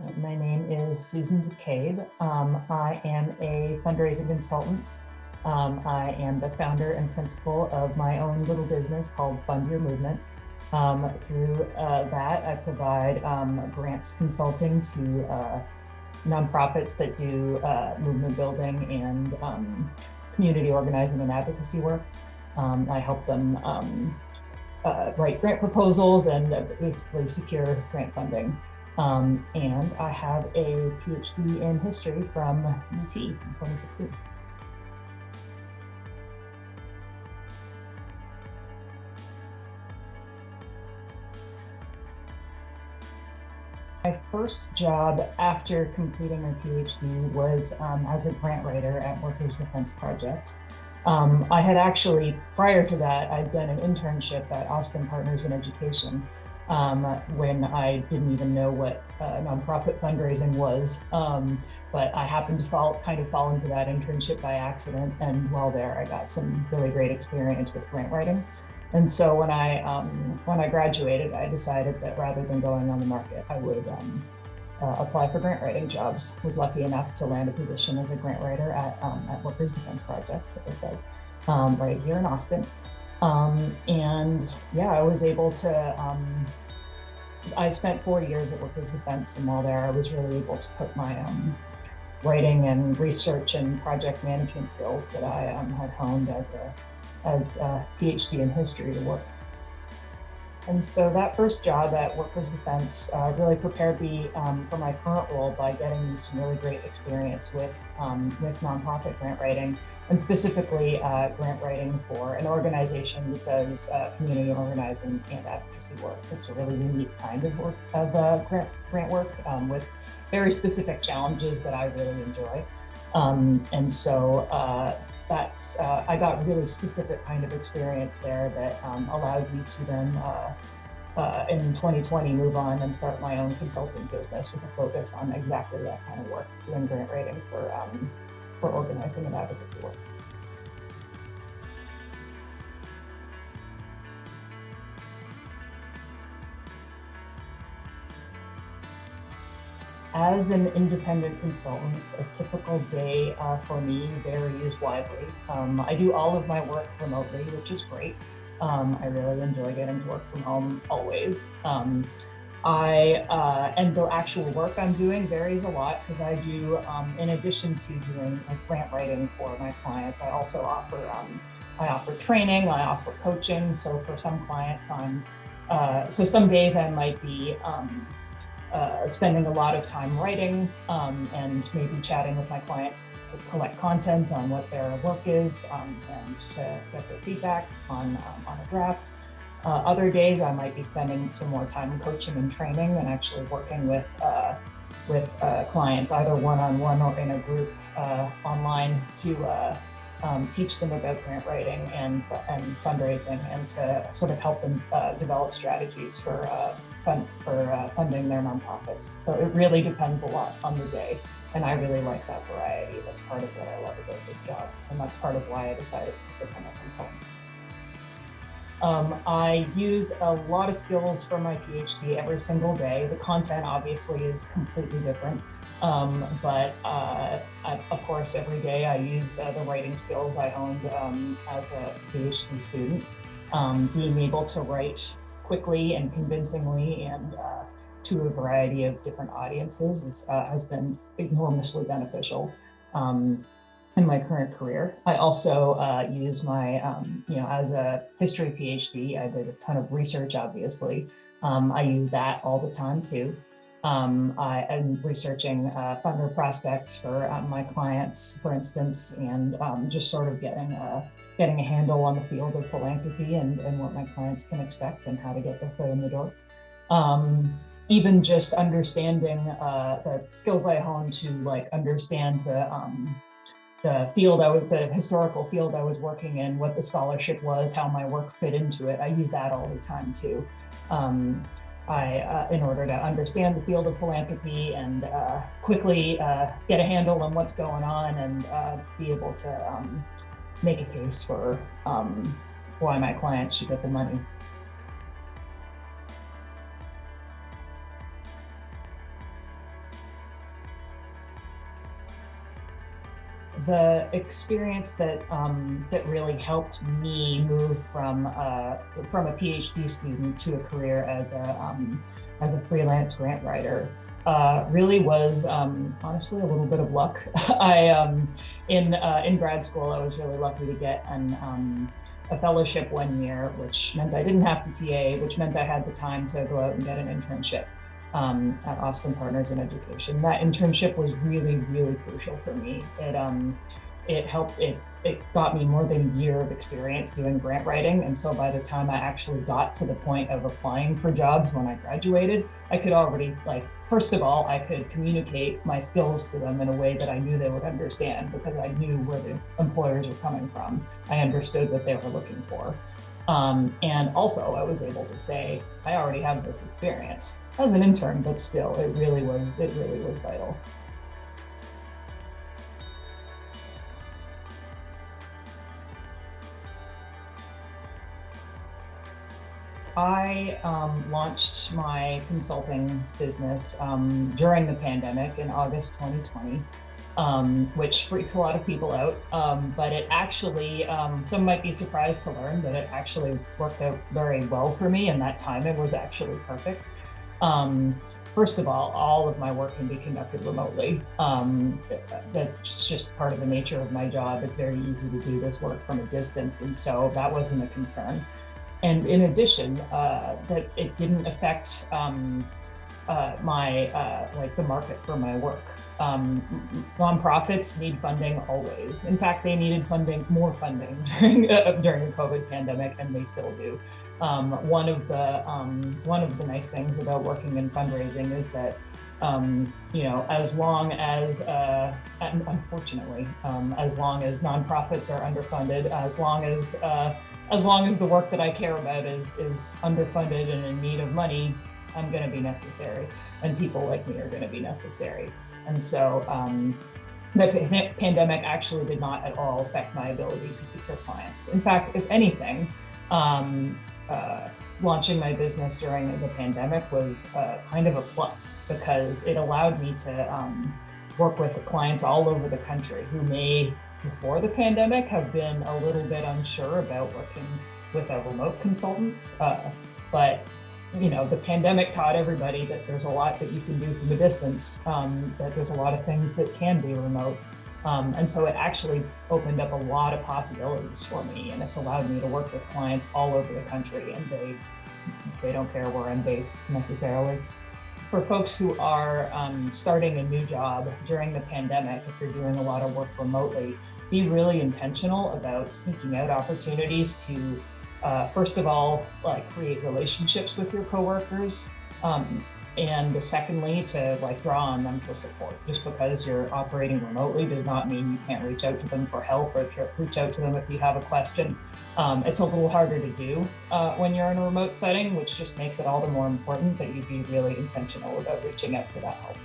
My name is Susan Zakaib. I am a fundraising consultant. I am the founder and principal of my own little business called Fund Your Movement. Through that, I provide grants consulting to nonprofits that do movement building and community organizing and advocacy work. I help them write grant proposals and basically secure grant funding. And I have a PhD in history from UT in 2016. My first job after completing my PhD was as a grant writer at Workers' Defense Project. I had actually, prior to that, I'd done an internship at Austin Partners in Education when I didn't even know what nonprofit fundraising was. But I happened to fall into that internship by accident. And while there, I got some really great experience with grant writing. And so when I graduated, I decided that rather than going on the market, I would apply for grant writing jobs. Was lucky enough to land a position as a grant writer at Workers' Defense Project, as I said, right here in Austin. And yeah, I was able to, I spent 4 years at Workers' Defense, and while there, I was really able to put my writing and research and project management skills that I had honed as a PhD in history to work. And so that first job at Workers' Defense really prepared me for my current role by getting me some really great experience with nonprofit grant writing, and specifically grant writing for an organization that does community organizing and advocacy work. It's a really unique kind of work, grant work with very specific challenges that I really enjoy. And so I got really specific kind of experience there that allowed me to then in 2020 move on and start my own consulting business with a focus on exactly that kind of work, doing grant writing for organizing and advocacy work. As an independent consultant, a typical day for me varies widely. I do all of my work remotely, which is great. I really enjoy getting to work from home always. And the actual work I'm doing varies a lot because I do, in addition to doing like grant writing for my clients, I also offer training, I offer coaching. So for some clients, so some days I might be spending a lot of time writing and maybe chatting with my clients to collect content on what their work is and to get their feedback on a draft. Other days I might be spending some more time coaching and training and actually working with clients, either one-on-one or in a group online to teach them about grant writing and fundraising, and to sort of help them develop strategies for funding their nonprofits. So it really depends a lot on the day, and I really like that variety. That's part of what I love about this job, and that's part of why I decided to become a consultant. I use a lot of skills from my PhD every single day. The content obviously is completely different, but of course every day I use the writing skills I honed as a PhD student. Being able to write quickly and convincingly and to a variety of different audiences has been enormously beneficial in my current career. I also use my, as a history PhD, I did a ton of research, obviously. I use that all the time too. I am researching funder prospects for my clients, for instance, and just sort of getting a handle on the field of philanthropy and what my clients can expect and how to get their foot in the door. Even just understanding the skills I honed to like understand the historical field I was working in, what the scholarship was, how my work fit into it. I use that all the time too. In order to understand the field of philanthropy and quickly get a handle on what's going on and be able to make a case for why my clients should get the money. the experience that that really helped me move from a PhD student to a career as a freelance grant writer really was honestly a little bit of luck. In grad school, I was really lucky to get a fellowship 1 year, which meant I didn't have to TA, which meant I had the time to go out and get an internship at Austin Partners in Education. That internship was really, really crucial for me. It got me more than a year of experience doing grant writing. And so by the time I actually got to the point of applying for jobs when I graduated, I could already, first of all, I could communicate my skills to them in a way that I knew they would understand because I knew where the employers were coming from. I understood what they were looking for. And also I was able to say, I already have this experience as an intern, but still, it really was vital. I launched my consulting business during the pandemic in August 2020, which freaks a lot of people out. But it actually, some might be surprised to learn that it actually worked out very well for me, and that timing was actually perfect. First of all of my work can be conducted remotely. That's just part of the nature of my job. It's very easy to do this work from a distance, and so that wasn't a concern. And in addition, that it didn't affect the market for my work. Nonprofits need funding always. In fact, they needed more funding during the COVID pandemic, and they still do. One of the nice things about working in fundraising is that as long as, unfortunately, as long as nonprofits are underfunded, as long as the work that I care about is underfunded and in need of money, I'm going to be necessary, and people like me are going to be necessary. And so the pandemic actually did not at all affect my ability to secure clients. In fact, if anything, launching my business during the pandemic was kind of a plus, because it allowed me to work with clients all over the country who may, before the pandemic, have been a little bit unsure about working with a remote consultant. But the pandemic taught everybody that there's a lot that you can do from a distance, that there's a lot of things that can be remote. And so it actually opened up a lot of possibilities for me, and it's allowed me to work with clients all over the country, and they don't care where I'm based necessarily. For folks who are starting a new job during the pandemic, if you're doing a lot of work remotely, be really intentional about seeking out opportunities to, first of all, create relationships with your coworkers, and secondly, to draw on them for support. Just because you're operating remotely does not mean you can't reach out to them for help, or reach out to them if you have a question. It's a little harder to do when you're in a remote setting, which just makes it all the more important that you be really intentional about reaching out for that help.